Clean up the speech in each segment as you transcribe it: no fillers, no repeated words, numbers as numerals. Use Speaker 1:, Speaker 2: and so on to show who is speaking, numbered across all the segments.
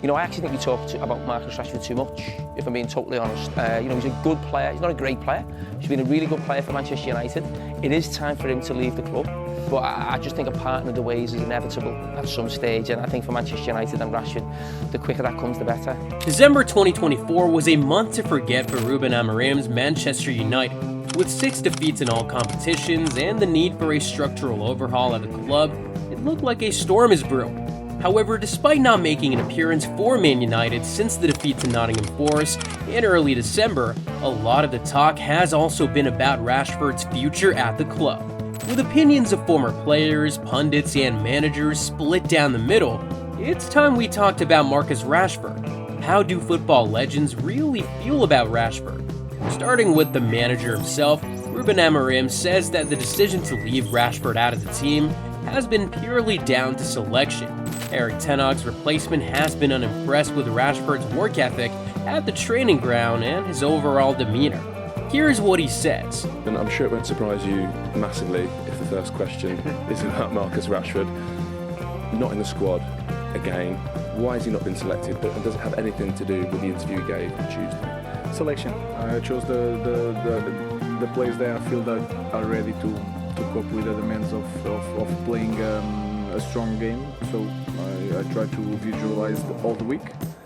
Speaker 1: You know, I actually think we talk about Marcus Rashford too much, if I'm being totally honest. You know, he's a good player. He's not a great player. He's been a really good player for Manchester United. It is time for him to leave the club. But I just think a partner of the ways is inevitable at some stage, and I think for Manchester United and Rashford, the quicker that comes, the better.
Speaker 2: December 2024 was a month to forget for Ruben Amorim's Manchester United. With 6 defeats in all competitions and the need for a structural overhaul at the club, it looked like a storm is brewing. However, despite not making an appearance for Man United since the defeat to Nottingham Forest in early December, a lot of the talk has also been about Rashford's future at the club. With opinions of former players, pundits, and managers split down the middle, it's time we talked about Marcus Rashford. How do football legends really feel about Rashford? Starting with the manager himself, Ruben Amorim says that the decision to leave Rashford out of the team has been purely down to selection. Erik ten Hag's replacement has been unimpressed with Rashford's work ethic at the training ground and his overall demeanor. Here's what he says.
Speaker 3: And I'm sure it won't surprise you massively if the first question is about Marcus Rashford. Not in the squad again. Why has he not been selected? And does it have anything to do with the interview he gave on Tuesday?
Speaker 4: Selection. I chose the players that I feel that are ready to cope with the demands of playing a strong game. So I try to visualize all the week.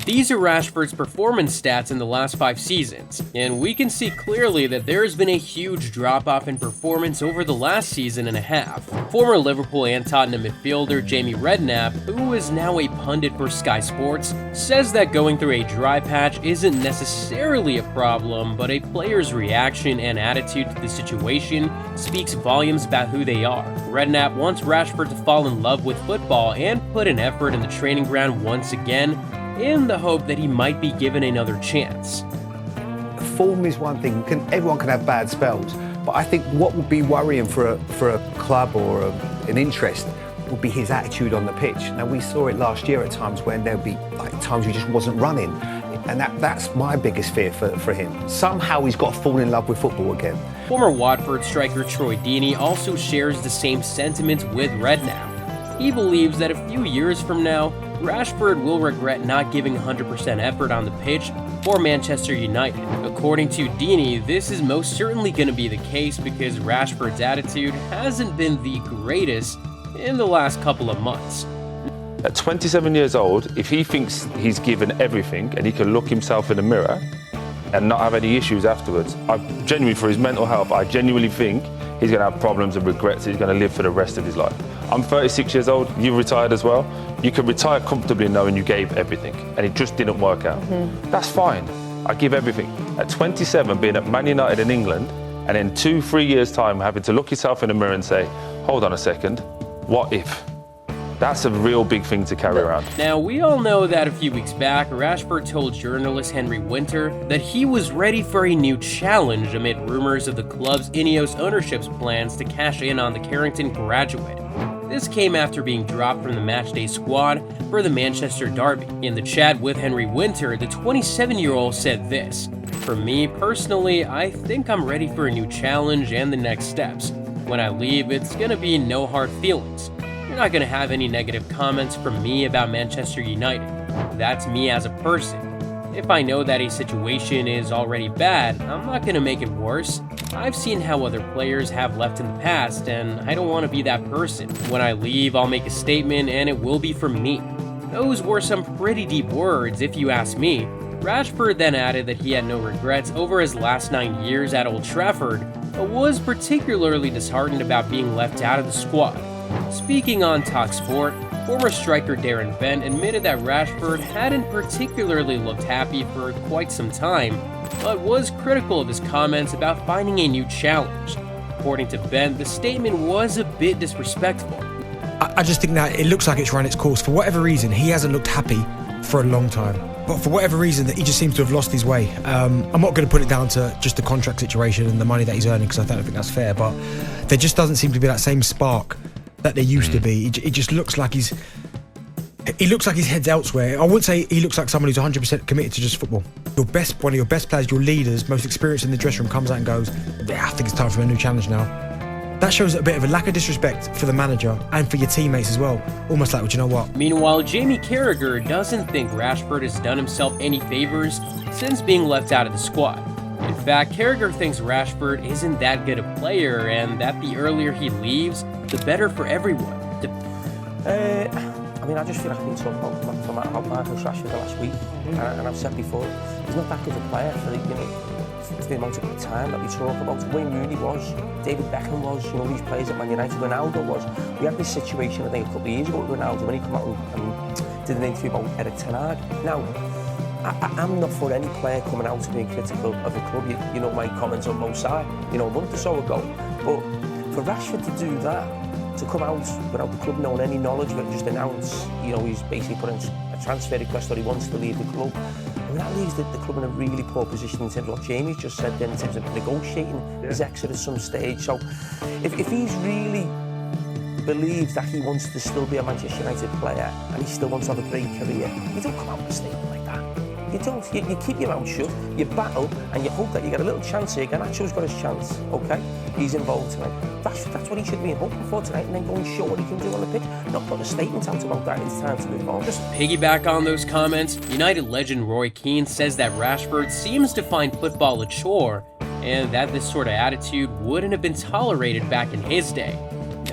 Speaker 2: These are Rashford's performance stats in the last 5 seasons, and we can see clearly that there has been a huge drop-off in performance over the last season and a half. Former Liverpool and Tottenham midfielder Jamie Redknapp, who is now a pundit for Sky Sports, says that going through a dry patch isn't necessarily a problem, but a player's reaction and attitude to the situation speaks volumes about who they are. Redknapp wants Rashford to fall in love with football and put an effort in the training ground once again, in the hope that he might be given another chance.
Speaker 5: Form is one thing. Everyone can have bad spells, but I think what would be worrying for a club or an interest would be his attitude on the pitch. Now, we saw it last year at times when there'd be times he just wasn't running, and that's my biggest fear for him. Somehow he's got to fall in love with football again.
Speaker 2: Former Watford striker Troy Deeney also shares the same sentiments with Redknapp. He believes that a few years from now, Rashford will regret not giving 100% effort on the pitch for Manchester United. According to Deeney, this is most certainly going to be the case because Rashford's attitude hasn't been the greatest in the last couple of months.
Speaker 6: At 27 years old, if he thinks he's given everything and he can look himself in the mirror and not have any issues afterwards, for his mental health, I genuinely think he's going to have problems and regrets that he's going to live for the rest of his life. I'm 36 years old, you've retired as well. You can retire comfortably knowing you gave everything and it just didn't work out. That's fine, I give everything. At 27, being at Man United in England, and in 2-3 years' time having to look yourself in the mirror and say, hold on a second, what if? That's a real big thing to carry around.
Speaker 2: Now, we all know that a few weeks back, Rashford told journalist Henry Winter that he was ready for a new challenge amid rumors of the club's Ineos ownership's plans to cash in on the Carrington graduate. This came after being dropped from the matchday squad for the Manchester derby. In the chat with Henry Winter, the 27-year-old said this: "For me personally, I think I'm ready for a new challenge and the next steps. When I leave, it's gonna be no hard feelings. You're not gonna have any negative comments from me about Manchester United. That's me as a person. If I know that a situation is already bad, I'm not gonna make it worse. I've seen how other players have left in the past, and I don't want to be that person. When I leave, I'll make a statement, and it will be from me." Those were some pretty deep words, if you ask me. Rashford then added that he had no regrets over his last 9 years at Old Trafford, but was particularly disheartened about being left out of the squad. Speaking on TalkSport, former striker Darren Bent admitted that Rashford hadn't particularly looked happy for quite some time, but was critical of his comments about finding a new challenge. According to Bent, the statement was a bit disrespectful.
Speaker 7: I just think that it looks like it's run its course. For whatever reason, he hasn't looked happy for a long time. But for whatever reason, that he just seems to have lost his way. I'm not going to put it down to just the contract situation and the money that he's earning, because I don't think that's fair, but there just doesn't seem to be that same spark that there used to be. It just looks like he looks like his head's elsewhere. I wouldn't say he looks like someone who's 100% committed to just football. One of your best players, your leaders, most experienced in the dressing room, comes out and goes, "Yeah, I think it's time for a new challenge now." That shows a bit of a lack of disrespect for the manager and for your teammates as well. Almost like, well, do you know what?
Speaker 2: Meanwhile, Jamie Carragher doesn't think Rashford has done himself any favors since being left out of the squad. In fact, Carragher thinks Rashford isn't that good a player and that the earlier he leaves, the better for everyone.
Speaker 1: I mean, I just feel like I've been talking about Marcus Rashford the last week, and I've said before, he's not that good a player for the amount of time that we talk about. Wayne Rooney was, David Beckham was, these players at Man United, Ronaldo was. We had this situation, I think, a couple of years ago with Ronaldo when he came out and did an interview about Eric Ten Hag. Now, I'm not for any player coming out and being critical of a club. You know my comments on Mo Salah, a month or so ago. But for Rashford to do that, to come out without the club knowing any knowledge of it, just announce, he's basically put in a transfer request that he wants to leave the club. I mean, that leaves the club in a really poor position in terms of what Jamie's just said then, in terms of negotiating his exit at some stage. So if he's really believes that he wants to still be a Manchester United player and he still wants to have a great career, you don't come out with a statement like that. You don't. You keep your mouth shut, you battle, and you hope that you get a little chance here. Garnacho's got his chance, okay? He's involved tonight. That's what he should be hoping for tonight, and then go and show what he can do on the pitch. Not put a statement out about that. It's time to move on.
Speaker 2: Just piggyback on those comments, United legend Roy Keane says that Rashford seems to find football a chore, and that this sort of attitude wouldn't have been tolerated back in his day.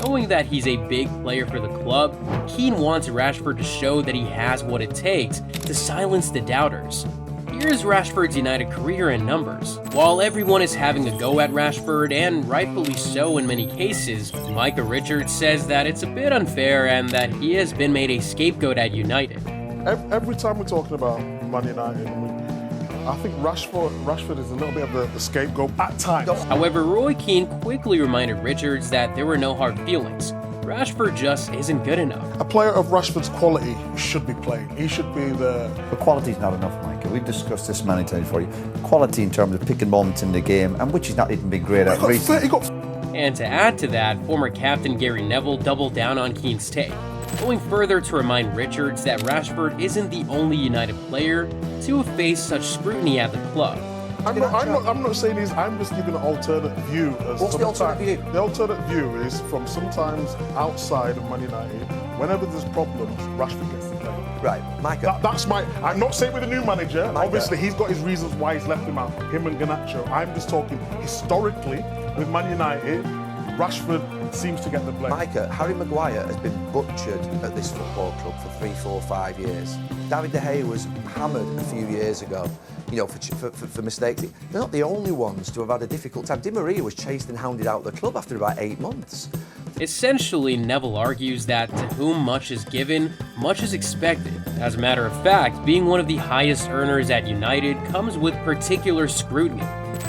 Speaker 2: Knowing that he's a big player for the club, Keane wants Rashford to show that he has what it takes to silence the doubters. Here's Rashford's United career in numbers. While everyone is having a go at Rashford, and rightfully so in many cases, Micah Richards says that it's a bit unfair and that he has been made a scapegoat at United.
Speaker 8: Every time we're talking about Man United, I think Rashford is a little bit of the scapegoat at times.
Speaker 2: However, Roy Keane quickly reminded Richards that there were no hard feelings. Rashford just isn't good enough.
Speaker 8: A player of Rashford's quality should be playing. He should be the...
Speaker 9: But quality's not enough, Michael. We've discussed this many times for you. Quality in terms of picking moments in the game, and which he's not even been great at recently.
Speaker 2: And to add to that, former captain Gary Neville doubled down on Keane's take, going further to remind Richards that Rashford isn't the only United player to have faced such scrutiny at the club.
Speaker 8: I'm not saying this, I'm just giving an alternate view.
Speaker 1: What's the alternate view?
Speaker 8: The alternate view is from sometimes outside of Man United, whenever there's problems, Rashford gets the play.
Speaker 1: Right, Micah.
Speaker 8: That's my... I'm not saying with the new manager.
Speaker 1: Micah.
Speaker 8: Obviously, he's got his reasons why he's left him out, him and Garnacho. I'm just talking historically with Man United, Rashford seems to get the blame.
Speaker 10: Micah, Harry Maguire has been butchered at this football club for 3, 4, 5 years. David De Gea was hammered a few years ago, for mistakes. They're not the only ones to have had a difficult time. Di Maria was chased and hounded out of the club after about 8 months.
Speaker 2: Essentially, Neville argues that to whom much is given, much is expected. As a matter of fact, being one of the highest earners at United comes with particular scrutiny.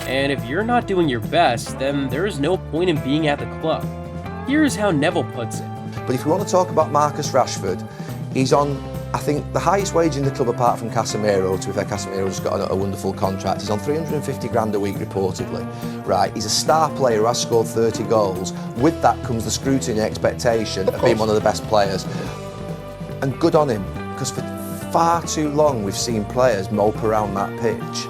Speaker 2: And if you're not doing your best, then there is no point in being at the club. Here's how Neville puts it.
Speaker 10: But if you want to talk about Marcus Rashford, he's on, I think, the highest wage in the club apart from Casemiro. To be fair, Casemiro's got a wonderful contract. He's on 350 grand a week reportedly. Right, he's a star player who has scored 30 goals. With that comes the scrutiny and expectation of being one of the best players. And good on him, because for far too long we've seen players mope around that pitch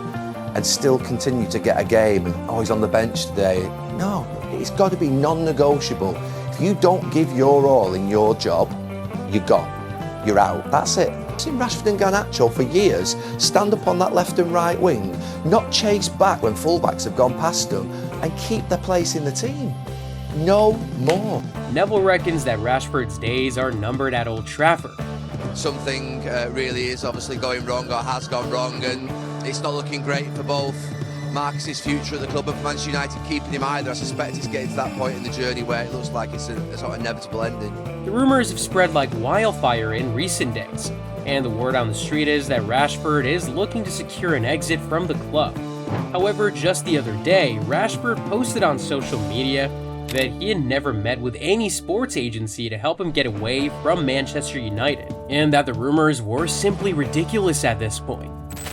Speaker 10: and still continue to get a game and, he's on the bench today. No, it's got to be non-negotiable. If you don't give your all in your job, you're gone. You're out. That's it. I've seen Rashford and Garnacho for years stand up on that left and right wing, not chase back when fullbacks have gone past them, and keep their place in the team. No more.
Speaker 2: Neville reckons that Rashford's days are numbered at Old Trafford.
Speaker 10: Something really is obviously going wrong or has gone wrong, and it's not looking great for both Marcus's future at the club and for Manchester United keeping him either. I suspect he's getting to that point in the journey where it looks like it's a sort of inevitable ending.
Speaker 2: The rumours have spread like wildfire in recent days, and the word on the street is that Rashford is looking to secure an exit from the club. However, just the other day, Rashford posted on social media that he had never met with any sports agency to help him get away from Manchester United, and that the rumours were simply ridiculous at this point.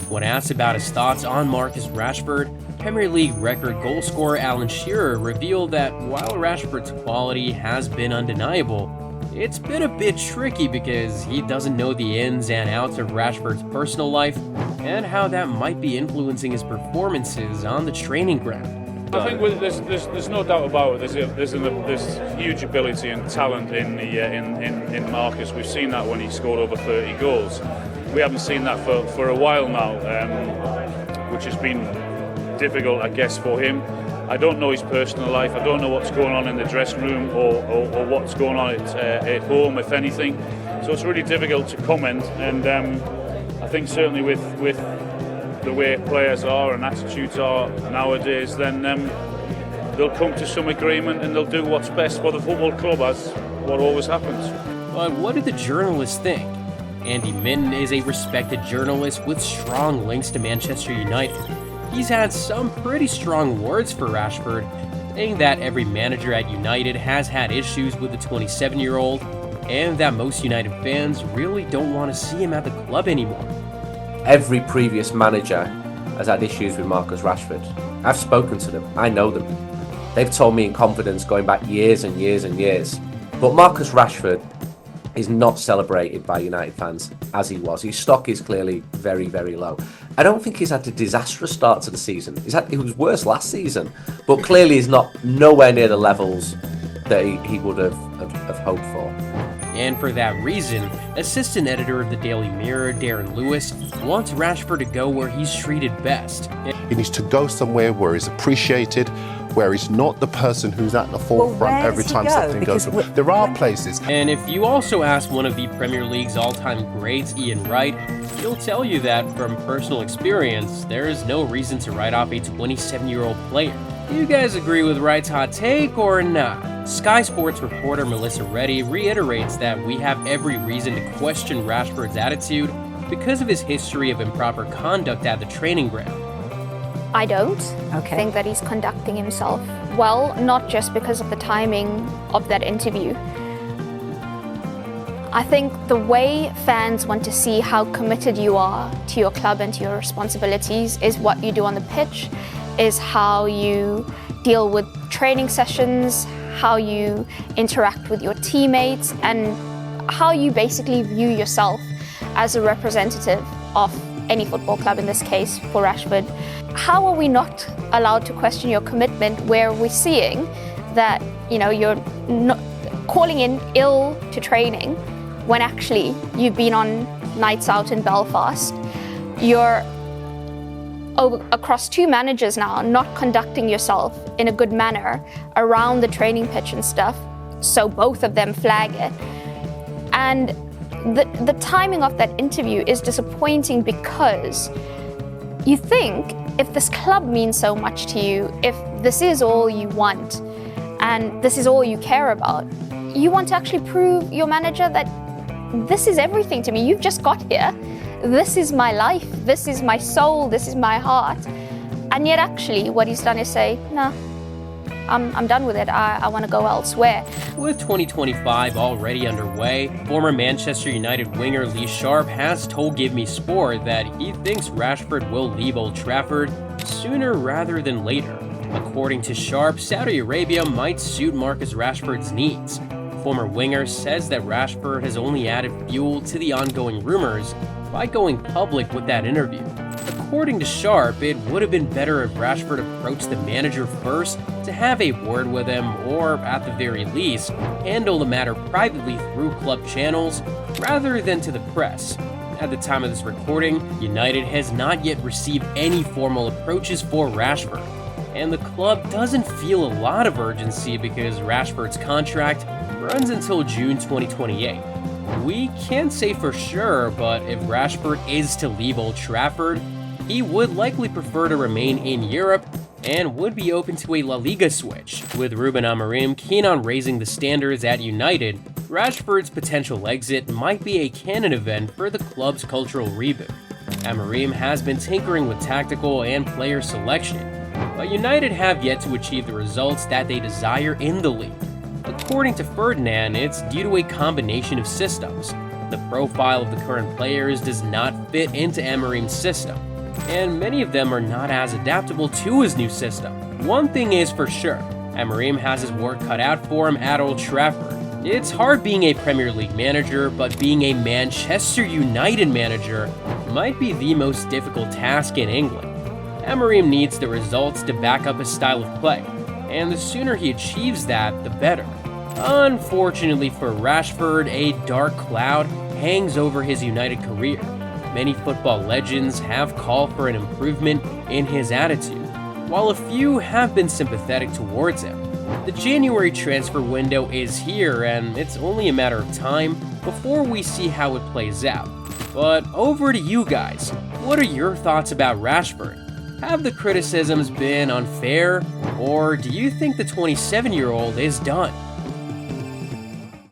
Speaker 2: When asked about his thoughts on Marcus Rashford, Premier League record goalscorer Alan Shearer revealed that while Rashford's quality has been undeniable, it's been a bit tricky because he doesn't know the ins and outs of Rashford's personal life and how that might be influencing his performances on the training ground.
Speaker 11: I think there's no doubt about it. There's huge ability and talent in Marcus. We've seen that when he scored over 30 goals. We haven't seen that for a while now, which has been difficult, I guess, for him. I don't know his personal life. I don't know what's going on in the dressing room or what's going on at home, if anything. So it's really difficult to comment. And I think certainly with the way players are and attitudes are nowadays, then they'll come to some agreement and they'll do what's best for the football club, as what always happens.
Speaker 2: But what did the journalists think? Andy Minton is a respected journalist with strong links to Manchester United. He's had some pretty strong words for Rashford, saying that every manager at United has had issues with the 27-year-old, and that most United fans really don't want to see him at the club anymore.
Speaker 12: Every previous manager has had issues with Marcus Rashford. I've spoken to them, I know them. They've told me in confidence going back years and years and years. But Marcus Rashford is not celebrated by United fans as he was. His stock is clearly very, very low. I don't think he's had a disastrous start to the season. It was worse last season, but clearly he's nowhere near the levels that he would have hoped for.
Speaker 2: And for that reason, assistant editor of the Daily Mirror, Darren Lewis, wants Rashford to go where he's treated best.
Speaker 13: He needs to go somewhere where he's appreciated, where he's not the person who's at the forefront every time something goes wrong. There are places.
Speaker 2: And if you also ask one of the Premier League's all-time greats, Ian Wright, he'll tell you that from personal experience, there is no reason to write off a 27-year-old player. Do you guys agree with Wright's hot take or not? Sky Sports reporter Melissa Reddy reiterates that we have every reason to question Rashford's attitude because of his history of improper conduct at the training ground.
Speaker 14: I don't think that he's conducting himself well, not just because of the timing of that interview. I think the way fans want to see how committed you are to your club and to your responsibilities is what you do on the pitch, is how you deal with training sessions, how you interact with your teammates, and how you basically view yourself as a representative of any football club, in this case for Rashford. How are we not allowed to question your commitment where we're seeing that, you're not calling in ill to training when actually you've been on nights out in Belfast? You're across two managers now, not conducting yourself in a good manner around the training pitch and stuff, so both of them flag it. And the timing of that interview is disappointing because you think if this club means so much to you, if this is all you want and this is all you care about, you want to actually prove your manager that this is everything to me. You've just got here. This is my life. This is my soul. This is my heart. And yet actually what he's done is say, no, I'm done with it. I want to go elsewhere.
Speaker 2: With 2025 already underway, former Manchester United winger Lee Sharp has told Give Me Sport that he thinks Rashford will leave Old Trafford sooner rather than later. According to Sharp, Saudi Arabia might suit Marcus Rashford's needs. Former winger says that Rashford has only added fuel to the ongoing rumors by going public with that interview. According to Sharp, it would have been better if Rashford approached the manager first to have a word with him, or at the very least, handle the matter privately through club channels rather than to the press. At the time of this recording, United has not yet received any formal approaches for Rashford, and the club doesn't feel a lot of urgency because Rashford's contract runs until June 2028. We can't say for sure, but if Rashford is to leave Old Trafford, he would likely prefer to remain in Europe and would be open to a La Liga switch. With Ruben Amorim keen on raising the standards at United, Rashford's potential exit might be a canon event for the club's cultural reboot. Amorim has been tinkering with tactical and player selection, but United have yet to achieve the results that they desire in the league. According to Ferdinand, it's due to a combination of systems. The profile of the current players does not fit into Amorim's system, and many of them are not as adaptable to his new system. One thing is for sure, Amorim has his work cut out for him at Old Trafford. It's hard being a Premier League manager, but being a Manchester United manager might be the most difficult task in England. Amorim needs the results to back up his style of play, and the sooner he achieves that, the better. Unfortunately for Rashford, a dark cloud hangs over his United career. Many football legends have called for an improvement in his attitude, while a few have been sympathetic towards him. The January transfer window is here, and it's only a matter of time before we see how it plays out. But over to you guys. What are your thoughts about Rashford? Have the criticisms been unfair, or do you think the 27-year-old is done?